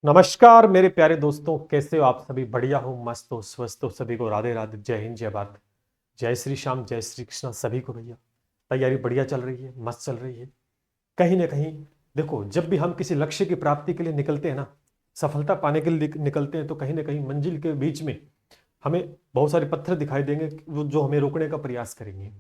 नमस्कार मेरे प्यारे दोस्तों, कैसे हो आप सभी? बढ़िया हो, मस्त हो, स्वस्थ हो? सभी को राधे राधे, जय हिंद, जय भारत, जय श्री श्याम, जय श्री कृष्णा सभी को। भैया तैयारी बढ़िया चल रही है, मस्त चल रही है। कहीं ना कहीं देखो, जब भी हम किसी लक्ष्य की प्राप्ति के लिए निकलते हैं ना, सफलता पाने के लिए निकलते हैं, तो कहीं ना कहीं मंजिल के बीच में हमें बहुत सारे पत्थर दिखाई देंगे जो हमें रोकने का प्रयास करेंगे।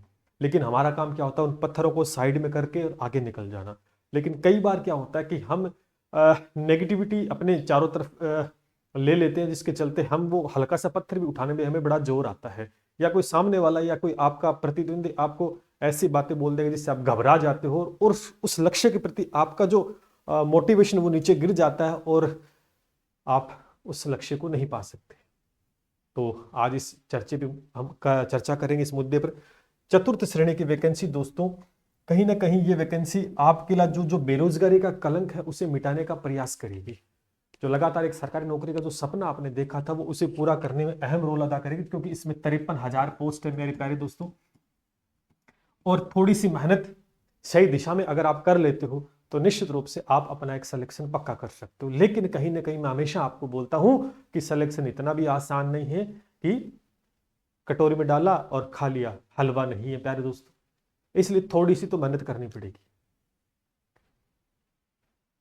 लेकिन हमारा काम क्या होता है? उन पत्थरों को साइड में करके और आगे निकल जाना। लेकिन कई बार क्या होता है कि हम नेगेटिविटी अपने चारों तरफ ले लेते हैं, जिसके चलते हम वो हल्का सा पत्थर भी उठाने में हमें बड़ा जोर आता है, या कोई सामने वाला या कोई आपका प्रतिद्वंदी आपको ऐसी बातें बोल देगा जिससे आप घबरा जाते हो, और उस लक्ष्य के प्रति आपका जो मोटिवेशन वो नीचे गिर जाता है, और आप उस लक्ष्य को नहीं पा सकते। तो आज इस चर्चे पे हम चर्चा करेंगे इस मुद्दे पर। चतुर्थ श्रेणी की वैकेंसी दोस्तों, कहीं ना कहीं ये वैकेंसी आपके लिए जो जो बेरोजगारी का कलंक है उसे मिटाने का प्रयास करेगी। जो लगातार एक सरकारी नौकरी का जो सपना आपने देखा था वो उसे पूरा करने में अहम रोल अदा करेगी, क्योंकि इसमें 53,000 पोस्ट है मेरे प्यारे दोस्तों। और थोड़ी सी मेहनत सही दिशा में अगर आप कर लेते हो तो निश्चित रूप से आप अपना एक सिलेक्शन पक्का कर सकते हो। लेकिन कहीं ना कहीं मैं हमेशा आपको बोलता हूं कि सिलेक्शन इतना भी आसान नहीं है कि कटोरी में डाला और खा लिया, हलवा नहीं है प्यारे दोस्तों। इसलिए थोड़ी सी तो मेहनत करनी पड़ेगी।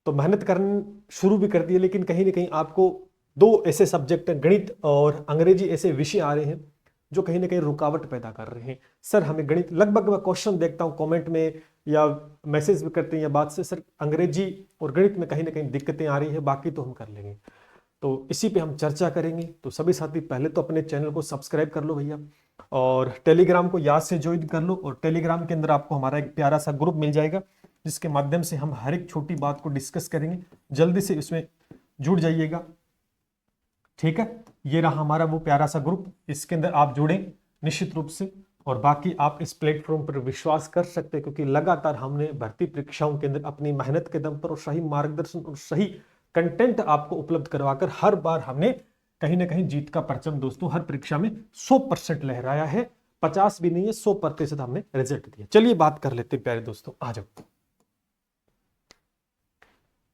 तो मेहनत करना शुरू भी कर दिए, लेकिन कहीं ना कहीं आपको दो ऐसे सब्जेक्ट, गणित और अंग्रेजी, ऐसे विषय आ रहे हैं जो कहीं ना कहीं रुकावट पैदा कर रहे हैं। सर हमें गणित, लगभग मैं क्वेश्चन देखता हूं कमेंट में या मैसेज भी करते हैं या बात से, सर अंग्रेजी और गणित में कहीं ना कहीं दिक्कतें आ रही है, बाकी तो हम कर लेंगे। तो इसी पे हम चर्चा करेंगे। तो सभी साथी पहले तो अपने चैनल को सब्सक्राइब कर लो भैया, और टेलीग्राम को याद से ज्वाइन कर लो। और टेलीग्राम के अंदर आपको हमारा एक प्यारा सा ग्रुप मिल जाएगा, जिसके माध्यम से हम हर एक छोटी बात को डिस्कस करेंगे। जल्दी से इसमें जुड़ जाइएगा, ठीक है? ये रहा हमारा वो प्यारा सा ग्रुप, इसके अंदर आप जुड़ें निश्चित रूप से। और बाकी आप इस प्लेटफॉर्म पर विश्वास कर सकते हैं, क्योंकि लगातार हमने भर्ती परीक्षाओं के अंदर अपनी मेहनत के दम पर और सही मार्गदर्शन और सही कंटेंट आपको उपलब्ध करवाकर हर बार हमने कहीं ना कहीं जीत का परचम दोस्तों हर परीक्षा में 100% लहराया है। 50 भी नहीं है, 100% हमने रिजल्ट दिया। चलिए बात कर लेते हैं प्यारे दोस्तों, आ जाओ।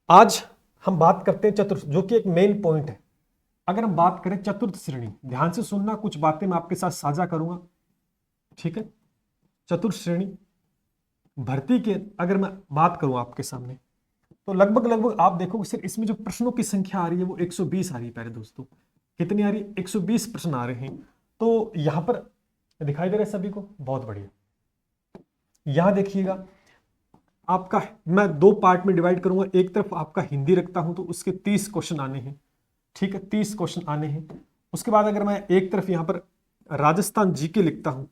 आज हम बात करते हैं चतुर्थ, जो कि एक मेन पॉइंट है। अगर हम बात करें चतुर्थ श्रेणी, ध्यान से सुनना, कुछ बातें मैं आपके साथ साझा करूंगा, ठीक है? चतुर्थ श्रेणी भर्ती के अगर मैं बात करूं आपके सामने, तो लगभग लगभग आप देखोगे सिर्फ इसमें जो प्रश्नों की संख्या आ रही है वो 120 आ रही है प्यारे दोस्तों। कितनी आ रही है? 120 प्रश्न आ रहे हैं। तो यहां पर दिखाई दे रहा है सभी को? बहुत बढ़िया। यहां देखिएगा, आपका मैं दो पार्ट में डिवाइड करूंगा। एक तरफ आपका हिंदी रखता हूं तो उसके 30 क्वेश्चन आने हैं, ठीक है? 30 क्वेश्चन आने हैं। उसके बाद अगर मैं एक तरफ यहां पर राजस्थान जीके लिखता हूं,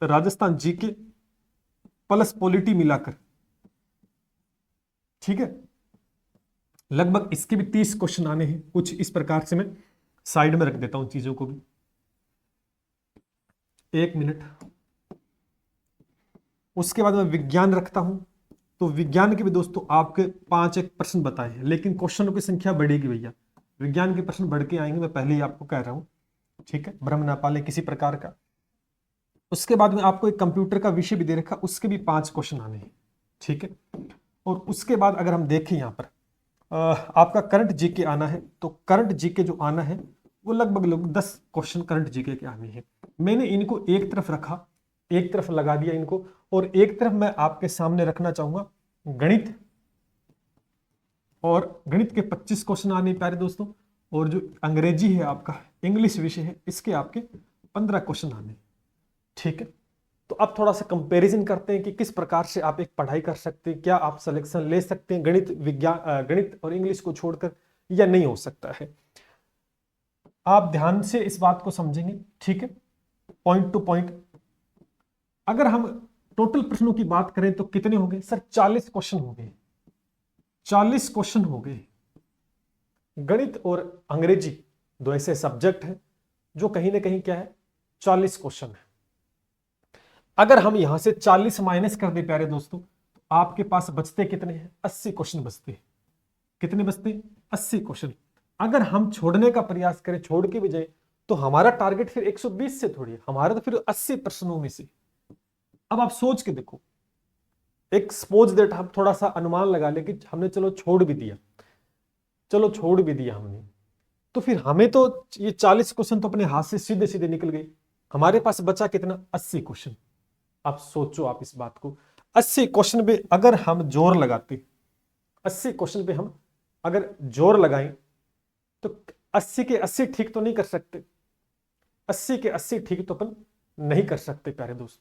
तो राजस्थान जीके प्लस पॉलिटी मिलाकर, ठीक है, लगभग इसके भी 30 क्वेश्चन आने हैं। कुछ इस प्रकार से मैं साइड में रख देता हूं चीजों को भी, एक मिनट। उसके बाद मैं विज्ञान रखता हूं, तो विज्ञान के भी दोस्तों आपके 5 एक प्रश्न बताए हैं, लेकिन क्वेश्चनों की संख्या बढ़ेगी भैया। विज्ञान के प्रश्न बढ़ के आएंगे, मैं पहले ही आपको कह रहा हूं, ठीक है? भ्रम ना पाले किसी प्रकार का। उसके बाद में आपको एक कंप्यूटर का विषय भी दे रखा, उसके भी 5 क्वेश्चन आने हैं, ठीक है? और उसके बाद अगर हम देखें यहाँ पर आपका करंट जीके आना है, तो करंट जीके जो आना है वो लगभग लगभग 10 क्वेश्चन करंट जीके के आने हैं। मैंने इनको एक तरफ रखा, एक तरफ लगा दिया इनको, और एक तरफ मैं आपके सामने रखना चाहूंगा गणित। और गणित के 25 क्वेश्चन आने प्यारे दोस्तों, और जो अंग्रेजी है आपका, इंग्लिश विषय है, इसके आपके 15 क्वेश्चन आने, ठीक है? तो अब थोड़ा सा कंपैरिजन करते हैं कि किस प्रकार से आप एक पढ़ाई कर सकते हैं, क्या आप सिलेक्शन ले सकते हैं गणित विज्ञान, गणित और इंग्लिश को छोड़कर, या नहीं हो सकता है। आप ध्यान से इस बात को समझेंगे, ठीक है? Point two point. अगर हम टोटल प्रश्नों की बात करें तो कितने हो गए सर? 40 क्वेश्चन हो गए, 40 क्वेश्चन हो गए। गणित और अंग्रेजी दो ऐसे सब्जेक्ट हैं जो कहीं ना कहीं क्या है, 40 क्वेश्चन है। अगर हम यहां से 40 माइनस कर दे प्यारे दोस्तों, तो आपके पास बचते कितने हैं? 80 क्वेश्चन बचते हैं। कितने बचते? 80 क्वेश्चन। अगर हम छोड़ने का प्रयास करें, छोड़ के भी जाए, तो हमारा टारगेट फिर 120 से थोड़ी है, हमारा तो फिर 80 प्रश्नों में से। अब आप सोच के देखो, एक सपोज दैट हम थोड़ा सा अनुमान लगा ले कि हमने चलो छोड़ भी दिया, चलो छोड़ भी दिया हमने, तो फिर हमें तो ये 40 क्वेश्चन तो अपने हाथ से सीधे सीधे निकल गए। हमारे पास बचा कितना, 80 क्वेश्चन। आप सोचो आप इस बात को, 80 क्वेश्चन पे अगर हम जोर लगाते, 80 क्वेश्चन पे हम अगर जोर लगाएं तो 80 के 80 ठीक तो नहीं कर सकते, 80 के 80 ठीक तो अपन नहीं कर सकते प्यारे दोस्त।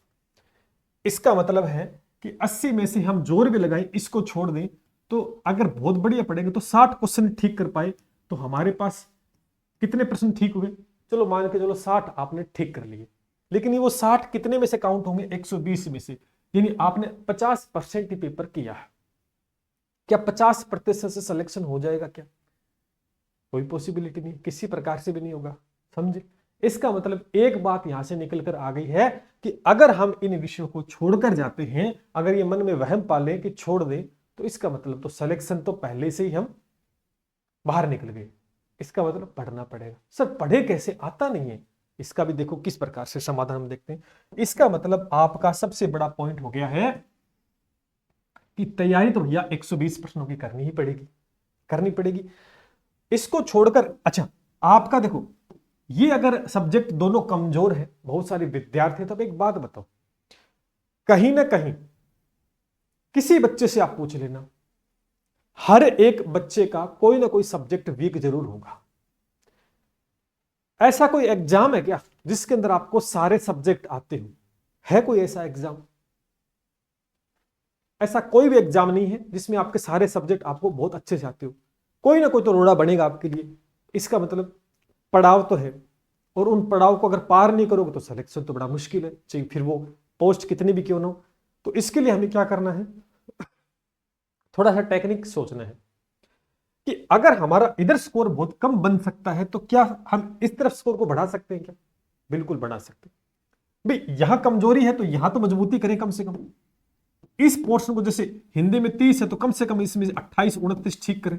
इसका मतलब है कि 80 में से हम जोर भी लगाएं, इसको छोड़ दें, तो अगर बहुत बढ़िया पढ़ेंगे तो 60 क्वेश्चन ठीक कर पाए, तो हमारे पास कितने परसेंट ठीक हुए, चलो मान के चलो 60 आपने ठीक कर लिए, लेकिन ये वो 60 कितने में से काउंट होंगे, 120 में से, यानी आपने 50% ही पेपर किया है। क्या 50% से सिलेक्शन हो जाएगा क्या? कोई पॉसिबिलिटी नहीं, किसी प्रकार से भी नहीं होगा, समझे। इसका मतलब एक बात यहां से निकल कर आ गई है कि अगर हम इन विषयों को छोड़कर जाते हैं, अगर ये मन में वहम पाले कि छोड़ दें, तो इसका मतलब तो सिलेक्शन तो पहले से ही हम बाहर निकल गए। इसका मतलब पढ़ना पड़ेगा। सर पढ़े कैसे, आता नहीं है, इसका भी देखो किस प्रकार से समाधान हम देखते हैं। इसका मतलब आपका सबसे बड़ा पॉइंट हो गया है कि तैयारी तो भैया 120 प्रश्नों की करनी ही पड़ेगी, करनी पड़ेगी। इसको छोड़कर, अच्छा आपका देखो, ये अगर सब्जेक्ट दोनों कमजोर है, बहुत सारे विद्यार्थी, तब एक बात बताओ, कहीं ना कहीं किसी बच्चे से आप पूछ लेना, हर एक बच्चे का कोई ना कोई सब्जेक्ट वीक जरूर होगा। ऐसा कोई एग्जाम है क्या जिसके अंदर आपको सारे सब्जेक्ट आते हो? है कोई ऐसा एग्जाम? ऐसा कोई भी एग्जाम नहीं है जिसमें आपके सारे सब्जेक्ट आपको बहुत अच्छे से आते हो। कोई ना कोई तो रोड़ा बनेगा आपके लिए। इसका मतलब पड़ाव तो है, और उन पड़ाव को अगर पार नहीं करोगे तो सिलेक्शन तो बड़ा मुश्किल है, चाहिए फिर वो पोस्ट कितनी भी क्यों ना हो। तो इसके लिए हमें क्या करना है, थोड़ा सा टेक्निक सोचना है कि अगर हमारा इधर स्कोर बहुत कम बन सकता है तो क्या हम इस तरफ स्कोर को बढ़ा सकते हैं क्या? बिल्कुल बढ़ा सकते हैं। भाई यहां कमजोरी है तो यहां तो मजबूती करें कम से कम। इस पोर्शन को, जैसे हिंदी में 30 है तो कम से कम इसमें 28 29 ठीक करें।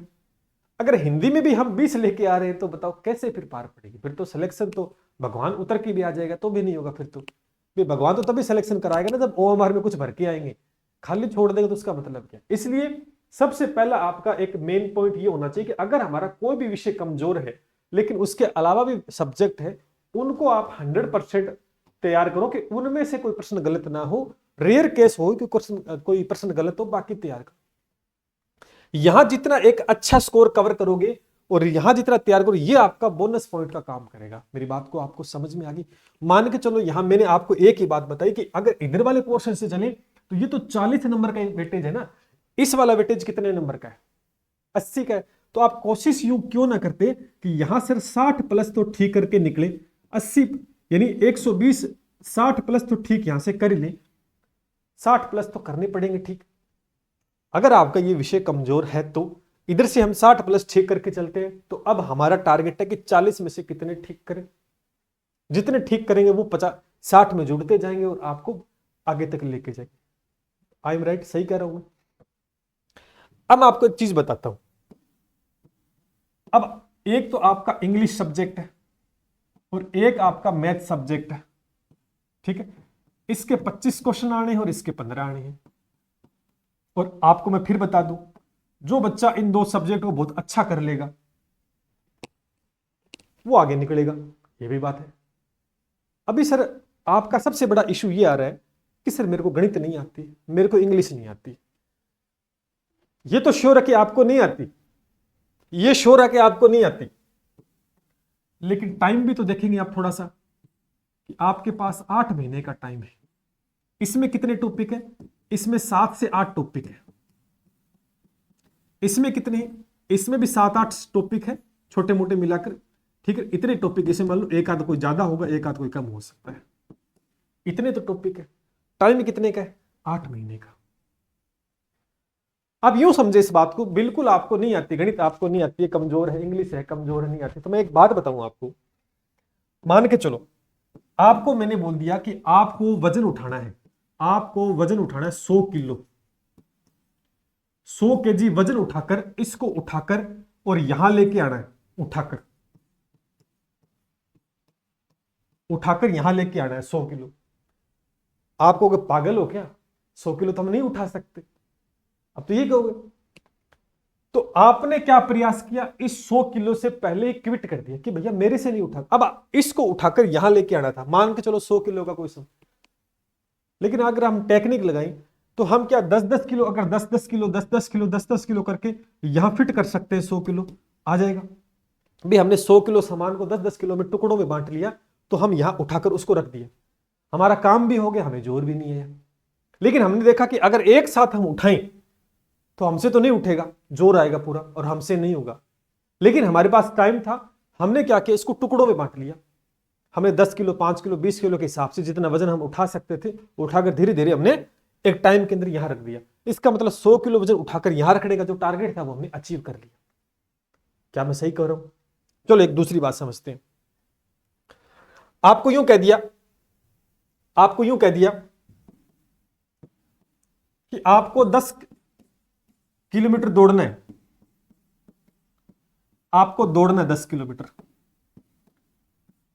अगर हिंदी में भी हम 20 लेके आ रहे हैं तो बताओ कैसे फिर पार पड़ेगी? फिर तो सिलेक्शन तो भगवान उतर के भी आ जाएगा तो भी नहीं होगा। फिर तो भाई भगवान तो तभी सिलेक्शन कराएगा ना जब ओएमआर में कुछ भर के आएंगे, खाली छोड़ देगा तो उसका मतलब क्या? इसलिए सबसे पहला आपका एक मेन पॉइंट ये होना चाहिए कि अगर हमारा कोई भी विषय कमजोर है लेकिन उसके अलावा भी सब्जेक्ट है, उनको आप 100% तैयार करो कि उनमें से कोई प्रश्न गलत ना हो। रेयर केस हो कि कोई प्रश्न गलत हो, बाकी तैयार करो। यहां जितना एक अच्छा स्कोर कवर करोगे और यहां जितना तैयार करो, ये आपका बोनस पॉइंट का काम करेगा। मेरी बात को आपको समझ में आ गई? मान के चलो यहां मैंने आपको एक ही बात बताई कि अगर इधर वाले पोर्शन से चले तो ये तो 40 नंबर का वेटेज है ना, इस वाला वेटेज कितने नंबर का है? 80 का है। तो आप कोशिश यूं क्यों ना करते कि यहां सिर्फ 60 प्लस तो ठीक करके निकले, 80 यानी 120, 60 प्लस तो ठीक यहां से कर ले, 60 प्लस तो करने पड़ेंगे ठीक। अगर आपका ये विषय कमजोर है तो इधर से हम 60 प्लस ठीक करके चलते हैं। तो अब हमारा टारगेट है कि 40 में से कितने ठीक करें। जितने ठीक करेंगे वो 60 में जुड़ते जाएंगे और आपको आगे तक लेके जाएंगे। I am right? सही कह रहा हूं मैं? अब मैं आपको एक चीज बताता हूं। अब एक तो आपका इंग्लिश सब्जेक्ट है और एक आपका मैथ सब्जेक्ट है, ठीक है। इसके 25 क्वेश्चन आने हैं और इसके 15 आने हैं। और आपको मैं फिर बता दूं, जो बच्चा इन दो सब्जेक्ट को बहुत अच्छा कर लेगा वो आगे निकलेगा, ये भी बात है। अभी सर आपका सबसे बड़ा इशू ये आ रहा है कि सर मेरे को गणित नहीं आती, मेरे को इंग्लिश नहीं आती। ये तो श्योर है कि आपको नहीं आती, ये श्योर है कि आपको नहीं आती, लेकिन टाइम भी तो देखेंगे आप थोड़ा सा कि आपके पास 8 महीने का टाइम है। इसमें कितने टॉपिक है? इसमें 7 से 8 टॉपिक है। इसमें कितने हैं? इसमें भी 7-8 टॉपिक है छोटे मोटे मिलाकर, ठीक है। इतने टॉपिक, जैसे मान लो एक आध कोई ज्यादा होगा, एक आध कोई कम हो सकता है, इतने तो टॉपिक है। टाइम कितने का है? 8 महीने का। अब यूं समझे इस बात को, बिल्कुल आपको नहीं आती गणित, आपको नहीं आती है, कमजोर है, इंग्लिश है कमजोर है, नहीं आती, तो मैं एक बात बताऊं आपको। मान के चलो आपको मैंने बोल दिया कि आपको वजन उठाना है, आपको वजन उठाना है 100 किलो, 100 केजी वजन उठाकर, इसको उठाकर और यहां लेके आना है, उठाकर यहां लेके आना है 100 किलो। आप कहोगे पागल हो क्या, 100 किलो तो हम नहीं उठा सकते। अब तो ये कहोगे, तो आपने क्या प्रयास किया, इस 100 किलो से पहले क्विट कर दिया कि भैया मेरे से नहीं उठा। अब इसको उठाकर यहां लेके आना था, मान के चलो 100 किलो का कोई सम, लेकिन अगर हम टेक्निक लगाएं तो हम क्या 10-10 किलो, अगर 10-10 किलो 10-10 किलो 10-10 किलो करके यहां फिट कर सकते हैं, 100 किलो आ जाएगा। भी हमने 100 किलो सामान को 10-10 किलो में टुकड़ों में बांट लिया, तो हम यहां उठाकर उसको रख दिया, हमारा काम भी हो गया, हमें जोर भी नहीं है। लेकिन हमने देखा कि अगर एक साथ हम उठाएं तो हमसे तो नहीं उठेगा, जोर आएगा पूरा और हमसे नहीं होगा। लेकिन हमारे पास टाइम था, हमने क्या किया, इसको टुकड़ों में बांट लिया। हमने 10 किलो 5 किलो 20 किलो के हिसाब से जितना वजन हम उठा सकते थे उठाकर धीरे धीरे हमने एक टाइम के अंदर यहां रख दिया। इसका मतलब 100 किलो वजन उठाकर यहां रखने का जो टारगेट था वो हमने अचीव कर लिया। क्या मैं सही कह रहा हूं? चलो एक दूसरी बात समझते हैं। आपको यूं कह दिया कि आपको 10 किलोमीटर दौड़ना है, आपको दौड़ना है 10 किलोमीटर।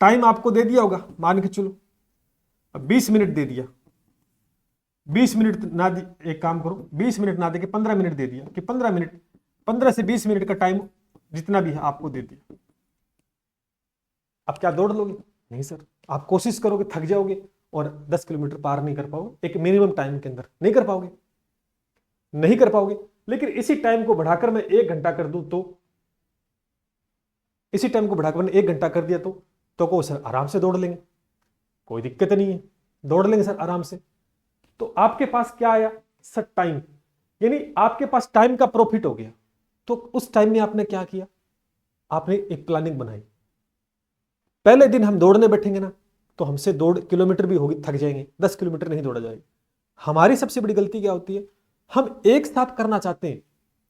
टाइम आपको दे दिया होगा, मान के चलो 20 मिनट दे दिया। 20 मिनट ना दी, एक काम करो 20 मिनट ना दे के 15 मिनट दे दिया कि 15 मिनट, 15 से 20 मिनट का टाइम जितना भी है आपको दे दिया। आप क्या दौड़ लोगे? नहीं सर, आप कोशिश करोगे, थक जाओगे और 10 किलोमीटर पार नहीं कर पाओगे, एक मिनिमम टाइम के अंदर नहीं कर पाओगे, नहीं कर पाओगे। लेकिन इसी टाइम को बढ़ाकर मैं 1 घंटा कर दूं तो, इसी टाइम को बढ़ाकर मैंने 1 घंटा कर दिया तो को सर आराम से दौड़ लेंगे, कोई दिक्कत नहीं है, दौड़ लेंगे सर आराम से। तो आपके पास क्या आया सर? टाइम, यानी आपके पास टाइम का प्रॉफिट हो गया। तो उस टाइम में आपने क्या किया? आपने एक प्लानिंग बनाई। पहले दिन हम दौड़ने बैठेंगे ना तो हमसे दौड़ किलोमीटर भी होगी, थक जाएंगे, 10 किलोमीटर नहीं दौड़ा जाएगा। हमारी सबसे बड़ी गलती क्या होती है, हम एक साथ करना चाहते हैं,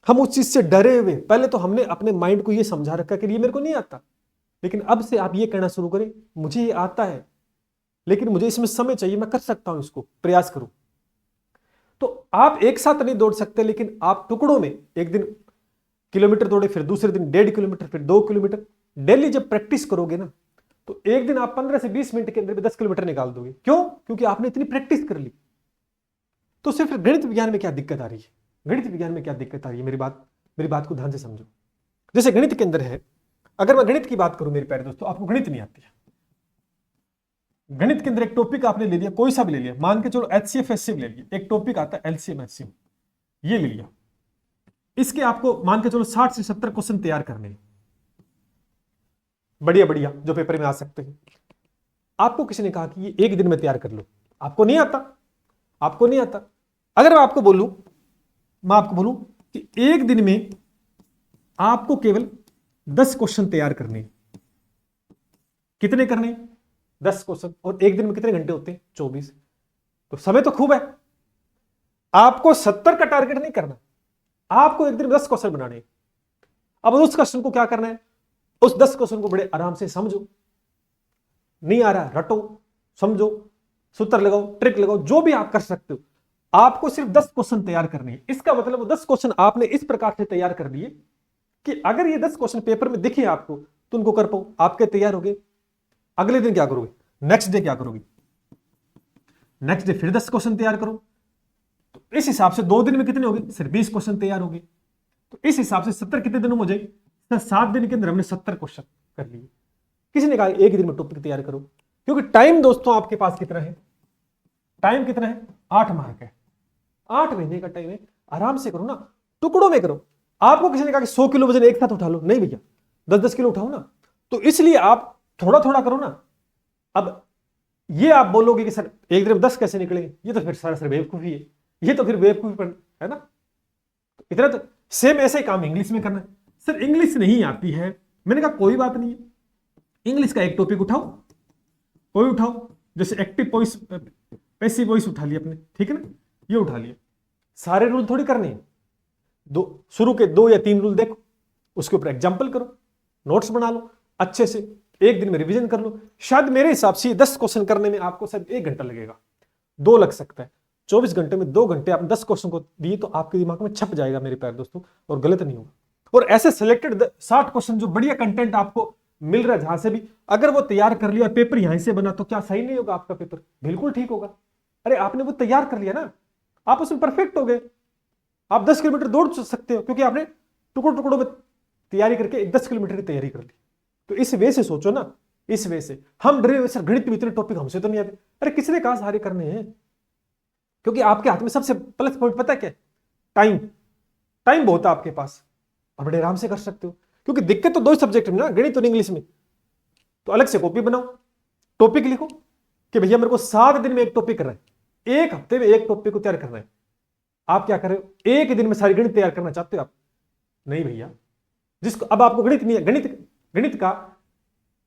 हम उस चीज से डरे हुए। पहले तो हमने अपने माइंड को यह समझा रखा कि ये मेरे को नहीं आता, लेकिन अब से आप ये कहना शुरू करें मुझे ये आता है, लेकिन मुझे इसमें समय चाहिए, मैं कर सकता हूं, इसको प्रयास करूं। तो आप एक साथ नहीं दौड़ सकते, लेकिन आप टुकड़ों में एक दिन किलोमीटर दौड़े, फिर दूसरे दिन 1.5 किलोमीटर, फिर 2 किलोमीटर। डेली जब प्रैक्टिस करोगे ना तो एक दिन आप 15 से 20 मिनट के अंदर भी 10 किलोमीटर निकाल दोगे। क्यों? क्योंकि आपने इतनी प्रैक्टिस कर ली। तो सिर्फ गणित विज्ञान में क्या दिक्कत आ रही है? गणित विज्ञान में क्या दिक्कत आ रही है? मेरी बात को ध्यान से समझो। जैसे गणित के अंदर है, अगर मैं गणित की बात करूं मेरे प्यारे दोस्तों, आपको गणित नहीं आती है, गणित के अंदर एक टॉपिक आपने ले लिया, कोई सा भी ले लिया, मान के चलो एचसीएफ एचसीएफ ले लिया, एक टॉपिक आता है एलसीएम एचसीएम, ये ले लिया। इसके आपको मान के चलो 60 से 70 क्वेश्चन तैयार करने हैं, बढ़िया बढ़िया, जो पेपर में आ सकते हैं। आपको किसी ने कहा कि ये एक दिन में तैयार कर लो, आपको नहीं आता, आपको नहीं आता। अगर मैं आपको बोलूं कि एक दिन में आपको केवल 10 क्वेश्चन तैयार करने, कितने करने? 10 क्वेश्चन। और एक दिन में कितने घंटे होते हैं? 24। तो समय तो खूब है। आपको 70 का टारगेट नहीं करना, आपको एक दिन में 10 क्वेश्चन बनाने। अब उस क्वेश्चन को क्या करना है? उस 10 क्वेश्चन को बड़े आराम से समझो, नहीं आ रहा रटो, समझो, सूत्र लगाओ, ट्रिक लगाओ, जो भी आप कर सकते हो। आपको सिर्फ 10 क्वेश्चन तैयार करने हैं। इसका मतलब वो 10 क्वेश्चन आपने इस प्रकार से तैयार कर लिए कि अगर ये 10 क्वेश्चन पेपर में दिखे आपको तो उनको कर पाओ, आपके तैयार हो गए। अगले दिन क्या करोगे? नेक्स्ट डे क्या करोगे? नेक्स्ट डे फिर 10 क्वेश्चन तैयार करो। तो इस हिसाब से 2 दिन में कितने हो गए? सिर्फ 20 क्वेश्चन तैयार हो गए। तो इस हिसाब से 70 कितने दिनों में हो जाए? 7 दिन के अंदर हमने 70 क्वेश्चन कर लिए। किसी ने कहा एक दिन में टॉपिक तैयार करो, क्योंकि टाइम दोस्तों आपके पास कितना है? टाइम कितना है? 8 मार्क है, 8 महीने का टाइम है, आराम से करो ना, टुकड़ों में करो। आपको किसी ने कहा कि 100 किलो वजन एक साथ उठा लो, नहीं भैया 10-10 किलो उठाओ ना। तो इसलिए आप थोड़ा थोड़ा करो ना। अब ये आप बोलोगे कि सर एक दिन में 10 कैसे निकलेंगे, ये तो फिर सर बेवकूफी है, ये तो फिर बेवकूफी है ना। तो इतना तो सेम ऐसा ही काम इंग्लिश में करना है। सर इंग्लिश नहीं आती है, मैंने कहा कोई बात नहीं है, इंग्लिश का एक टॉपिक उठाओ, कोई उठाओ, जैसे एक्टिव वॉइस, पैसिव वॉइस उठा लिया आपने, ठीक है ना, ये उठा लिया। सारे रूल थोड़ी करने हैं, शुरू के 2 या 3 रूल देखो, उसके ऊपर एग्जाम्पल करो, नोट्स बना लो अच्छे से, एक दिन में रिवीजन कर लो। शायद मेरे हिसाब से 10 क्वेश्चन करने में आपको शायद 1 घंटा लगेगा, 2 लग सकता है। 24 घंटे में 2 घंटे आप 10 क्वेश्चन को दिए तो आपके दिमाग में छप जाएगा मेरे प्यारे दोस्तों, और गलत नहीं होगा। और ऐसे सिलेक्टेड 60 क्वेश्चन जो बढ़िया कंटेंट आपको मिल रहा है जहां से भी, अगर वो तैयार कर लिया और पेपर यहां से बना तो क्या सही नहीं होगा? आपका पेपर बिल्कुल ठीक होगा। अरे आपने वो तैयार कर लिया ना, आप उसमें परफेक्ट हो गए, आप 10 किलोमीटर दौड़ सकते हो, क्योंकि आपने टुकड़ों टुकड़ों में तैयारी करके 10 किलोमीटर की तैयारी कर ली। तो इस वे से सोचो ना, इस वे से हम डरे सर गणित में इतने टॉपिक हमसे तो नहीं आते। अरे किसने कहा सारे करने हैं? क्योंकि आपके हाथ में सबसे प्लस पॉइंट पता है क्या? टाइम। टाइम बहुत है आपके पास और बड़े आराम से कर सकते हो। क्योंकि दिक्कत तो दो ही सब्जेक्ट में ना, गणित और इंग्लिश में। तो अलग से कॉपी बनाओ, टॉपिक लिखो कि भैया मेरे को 7 दिन में एक टॉपिक करना है, एक हफ्ते में एक टॉपिक को तैयार करना है। आप क्या कर रहे हो? एक ही दिन में सारी गणित तैयार करना चाहते हो आप? नहीं भैया। जिसको अब आपको गणित नहीं है, गणित का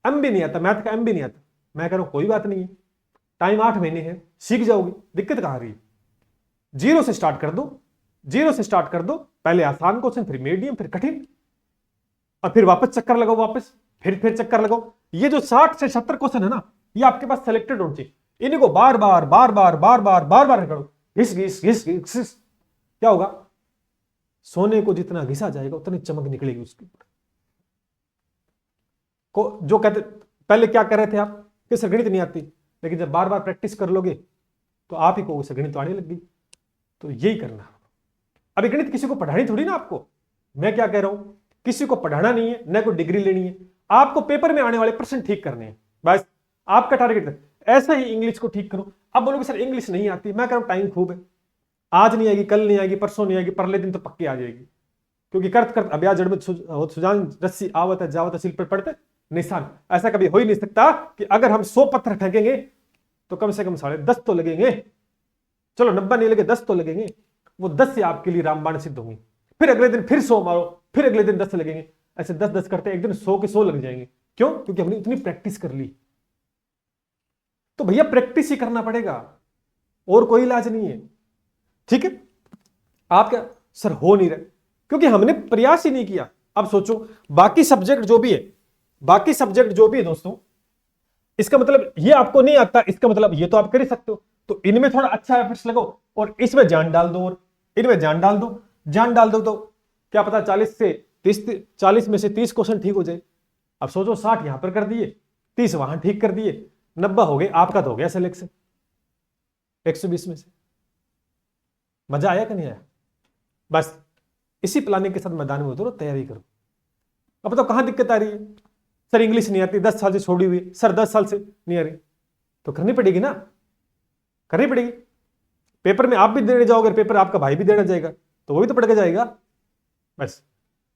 एम भी नहीं आता, मैथ का एम भी नहीं आता, मैं कह रहा हूं कोई बात नहीं है, टाइम 8 महीने है, सीख जाओगे। दिक्कत कहां आ रही है? जीरो से स्टार्ट कर दो, जीरो से स्टार्ट कर दो। पहले आसान क्वेश्चन, फिर मीडियम, फिर कठिन, और फिर वापस चक्कर लगाओ, वापस फिर चक्कर लगाओ। ये जो 60 से 70 क्वेश्चन है ना, ये आपके पास सेलेक्टेड होने चाहिए। इनको बार बार बार बार बार बार बार बार करो, घिस घिस घिस घिस, क्या होगा? सोने को जितना घिसा जाएगा उतनी चमक निकलेगी उसके ऊपर। को जो कहते पहले क्या कर रहे थे आप कि सर गणित नहीं आती, लेकिन जब बार बार प्रैक्टिस कर लोगे तो आप ही को गणित तो आने लग गई। तो यही करना। अभी गणित किसी को पढ़ानी थोड़ी ना आपको। मैं क्या कह रहा हूं, किसी को पढ़ाना नहीं है, न कोई डिग्री लेनी है, आपको पेपर में आने वाले प्रश्न ठीक करने हैं, बस आपका टारगेट है। ऐसा ही इंग्लिश को ठीक करो। अब बोलोगे सर इंग्लिश नहीं आती, मैं कह रहा हूं टाइम खूब है, आज नहीं आएगी, कल नहीं आएगी, परसों नहीं आएगी, परले दिन तो पक्की आ जाएगी। क्योंकि करत करत अभ्यास जड़ में सुजान रस्सी आवत है जावत सिल पर पड़ते निशान। ऐसा कभी हो ही नहीं सकता कि अगर हम 100 पत्थर फेंकेंगे तो कम से कम 10.5 तो लगेंगे। चलो 90 नहीं लगे, 10 तो लगेंगे। वो 10 से आपके लिए रामबाण सिद्ध होंगे। फिर अगले दिन फिर 100 मारो, फिर अगले दिन 10 लगेंगे। ऐसे 10-10 करते एक दिन 100 के 100 लग जाएंगे। क्यों? क्योंकि हमने इतनी प्रैक्टिस कर ली। तो भैया प्रैक्टिस ही करना पड़ेगा, और कोई इलाज नहीं है। ठीक है? आप क्या सर हो नहीं रहे क्योंकि हमने प्रयास ही नहीं किया। अब सोचो बाकी सब्जेक्ट जो भी है, बाकी सब्जेक्ट जो भी है दोस्तों, इसका मतलब ये आपको नहीं आता, इसका मतलब ये तो आप कर ही सकते हो। तो इनमें थोड़ा अच्छा एफर्ट्स लगाओ और इसमें जान डाल दो, और इनमें जान डाल दो, जान डाल दो तो क्या पता 40 में से 30 क्वेश्चन ठीक हो जाए। अब सोचो 60 यहां पर कर दिए, 30 वहां ठीक कर दिए, 90 हो गए, आपका तो हो गया सिलेक्शन 120 में से। मजा आया कि नहीं आया? बस इसी प्लानिंग के साथ मैदान में उतरो, तैयारी करो। अब बताओ कहां दिक्कत आ रही है? सर इंग्लिश नहीं आती, 10 साल से छोड़ी हुई, सर 10 साल से नहीं आ रही, तो करनी पड़ेगी ना, करनी पड़ेगी। पेपर में आप भी देने जाओगे, पेपर आपका भाई भी देना जाएगा, तो वो भी तो पढ़ के जाएगा। बस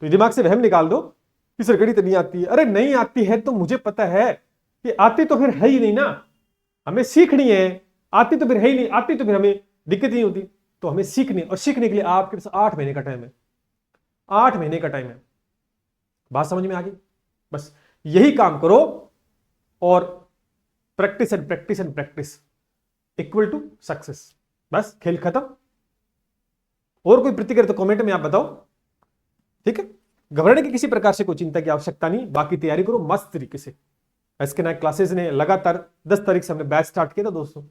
तो दिमाग से वहम निकाल दो कि सर गणित नहीं आती है। अरे नहीं आती है तो मुझे पता है कि आती तो फिर है ही नहीं ना, हमें सीखनी है। आती तो फिर है ही नहीं, आती तो फिर हमें दिक्कत नहीं होती। तो हमें सीखनी, और सीखने के लिए आपके पास 8 महीने का टाइम है, 8 महीने का टाइम है। बात समझ में आ गई? बस यही काम करो, और practice and practice and practice equal to success. बस खेल खत्म। और कोई प्रतिक्रिया तो कमेंट में आप बताओ। ठीक है? घबराने की किसी प्रकार से कोई चिंता की आवश्यकता नहीं, बाकी तैयारी करो मस्त तरीके से। एसके नायक क्लासेस ने लगातार 10 तारीख से हमने बैच स्टार्ट किया था दोस्तों,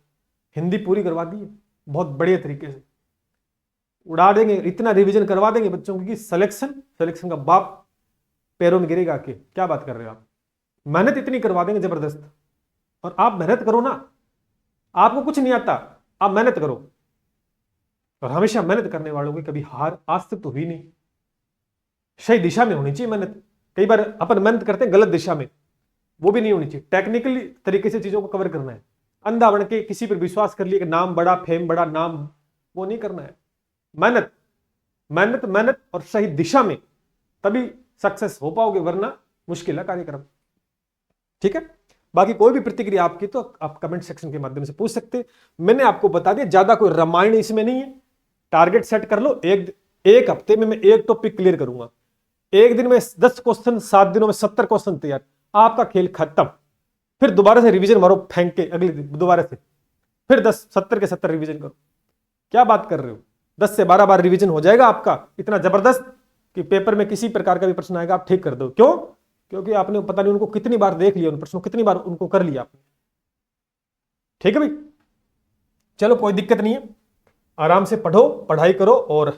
हिंदी पूरी करवा दी है बहुत बढ़िया तरीके से, उड़ा देंगे, इतना रिवीजन करवा देंगे बच्चों की सिलेक्शन का बाप पैरों में गिरेगा कि क्या बात कर रहे हो आप। मेहनत इतनी करवा देंगे जबरदस्त। और आप मेहनत करो ना, आपको कुछ नहीं आता, आप मेहनत करो, और हमेशा मेहनत करने वालों की कभी हार आज तक तो हुई नहीं। सही दिशा में होनी चाहिए मेहनत। कई बार अपन मेहनत करते हैं गलत दिशा में, वो भी नहीं होनी चाहिए। टेक्निकली तरीके से चीजों को कवर करना है। अंधा बन के किसी पर विश्वास कर लिया कि नाम बड़ा, फेम बड़ा, नाम, वो नहीं करना है। मेहनत मेहनत मेहनत और सही दिशा में, तभी सक्सेस हो पाओगे, वरना मुश्किल है कार्यक्रम। ठीक है? बाकी कोई भी प्रतिक्रिया आपकी तो आप कमेंट सेक्शन के माध्यम से पूछ सकते हैं। मैंने आपको बता दिया, ज्यादा कोई रामायण इसमें नहीं है। टारगेट सेट कर लो, एक हफ्ते में मैं एक टॉपिक क्लियर करूंगा, एक दिन में 10 क्वेश्चन, 7 दिनों में 70 क्वेश्चन तैयार, आपका खेल खत्म। फिर दोबारा से रिवीजन मारो फेंक के, अगले दिन दोबारा से फिर 70 के 70 रिवीजन करो। क्या बात कर रहे हो? 10 से 12 बार रिवीजन हो जाएगा आपका, इतना जबरदस्त कि पेपर में किसी प्रकार का भी प्रश्न आएगा आप ठीक कर दो। क्यों? क्योंकि आपने पता नहीं उनको कितनी बार देख लिया, उन प्रश्नों कितनी बार उनको कर लिया आपने। ठीक है भाई? चलो कोई दिक्कत नहीं है, आराम से पढ़ो, पढ़ाई करो। और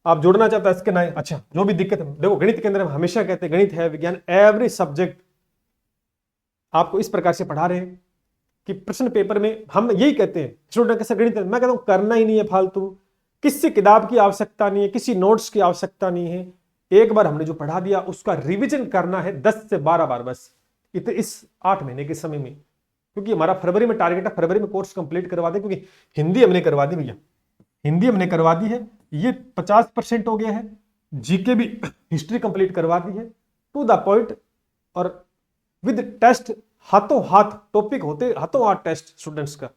आप जुड़ना चाहते हैं इसके ना, अच्छा जो भी दिक्कत है, देखो गणित के अंदर हम हमेशा कहते हैं गणित है विज्ञान, एवरी सब्जेक्ट आपको इस प्रकार से पढ़ा रहे हैं कि प्रश्न पेपर में हम यही कहते हैं स्टूडेंट कैसे गणित है, मैं कहता हूं करना ही नहीं है फालतू, किसी किताब की आवश्यकता नहीं है, किसी नोट्स की आवश्यकता नहीं है। एक बार हमने जो पढ़ा दिया उसका रिवीजन करना है 10 से 12 बार बस इस 8 महीने के समय में, क्योंकि हमारा फरवरी में टारगेट है, फरवरी में कोर्स कंप्लीट करवा दे, क्योंकि हिंदी हमने करवा दी भैया, हिंदी हमने करवा दी है, ये 50% हो गया है। जीके भी हिस्ट्री कंप्लीट करवा दी है टू द पॉइंट और विद टेस्ट, हाथों हाथ टॉपिक होते, हाथों हाथ टेस्ट स्टूडेंट्स का।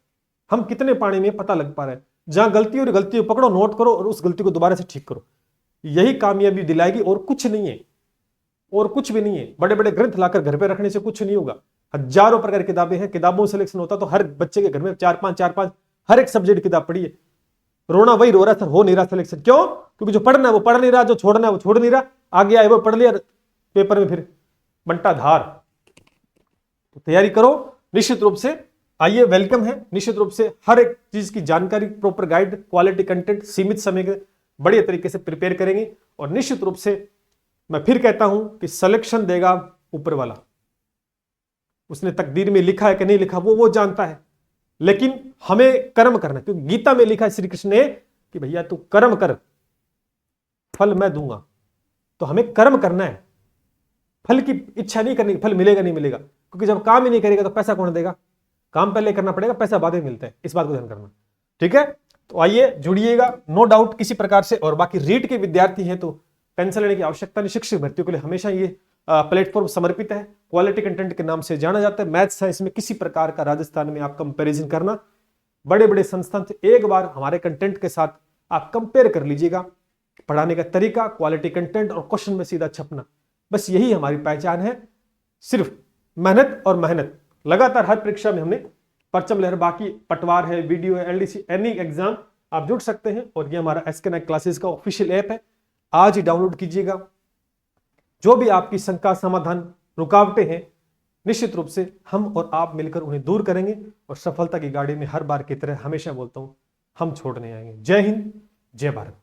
हम कितने पानी में पता लग पा रहे हैं, जहां गलती और गलती पकड़ो, नोट करो और उस गलती को दोबारा से ठीक करो, यही कामयाबी दिलाएगी और कुछ नहीं है, और कुछ भी नहीं है। बड़े बड़े ग्रंथ लाकर घर पे रखने से कुछ नहीं होगा। हजारों प्रकार की किताबें हैं, किताबों सिलेक्शन होता तो हर बच्चे के घर में 4-5 हर एक सब्जेक्ट किताब पढ़ी है। रोना वही रो रहा सर, हो नहीं रहा सिलेक्शन, क्यों? क्योंकि जो पढ़ना है वो पढ़ नहीं रहा, जो छोड़ना है वो छोड़ नहीं रहा, आगे आए वो पढ़ लिया, पेपर में फिर बंटा धार। तो तैयारी करो निश्चित रूप से, आइए वेलकम है निश्चित रूप से, हर एक चीज की जानकारी, प्रॉपर गाइड, क्वालिटी कंटेंट, सीमित समय के बढ़िया तरीके से प्रिपेयर करेंगे। और निश्चित रूप से मैं फिर कहता हूं कि सिलेक्शन देगा ऊपर वाला, उसने तकदीर में लिखा है कि नहीं लिखा वो जानता है, लेकिन हमें कर्म करना, क्योंकि गीता में लिखा है श्री कृष्ण ने कि भैया तू कर्म कर, फल मैं दूंगा। तो हमें कर्म करना है, फल की इच्छा नहीं करनी, फल मिलेगा नहीं मिलेगा, क्योंकि जब काम ही नहीं करेगा तो पैसा कौन देगा? काम पहले करना पड़ेगा, पैसा बाद में मिलता है, इस बात को ध्यान करना, ठीक है। तो आइए जुड़िएगा, नो डाउट किसी प्रकार से। और बाकी रीट के विद्यार्थी हैं तो टेंशन लेने की आवश्यकता नहीं, शिक्षक भर्तियों के लिए हमेशा ये प्लेटफॉर्म समर्पित है, क्वालिटी कंटेंट के नाम से जाना जाता है। मैथ साइंस में किसी प्रकार का राजस्थान में आप कंपैरिजन करना, बड़े बड़े संस्थान से एक बार हमारे कंटेंट के साथ आप कंपेयर कर लीजिएगा, पढ़ाने का तरीका, क्वालिटी कंटेंट और क्वेश्चन में सीधा छपना, बस यही हमारी पहचान है। सिर्फ मेहनत और मेहनत, लगातार हर परीक्षा में हमने परचम लहर, बाकी पटवार है, वीडियो है, एलडीसी, एनी एग्जाम आप जुड़ सकते हैं। और ये हमारा SK नाइट क्लासेस का ऑफिशियल ऐप है, आज ही डाउनलोड कीजिएगा। जो भी आपकी शंका, समाधान, रुकावटें हैं, निश्चित रूप से हम और आप मिलकर उन्हें दूर करेंगे और सफलता की गाड़ी में हर बार की तरह हमेशा बोलता हूं, हम छोड़ने आएंगे। जय हिंद, जय भारत।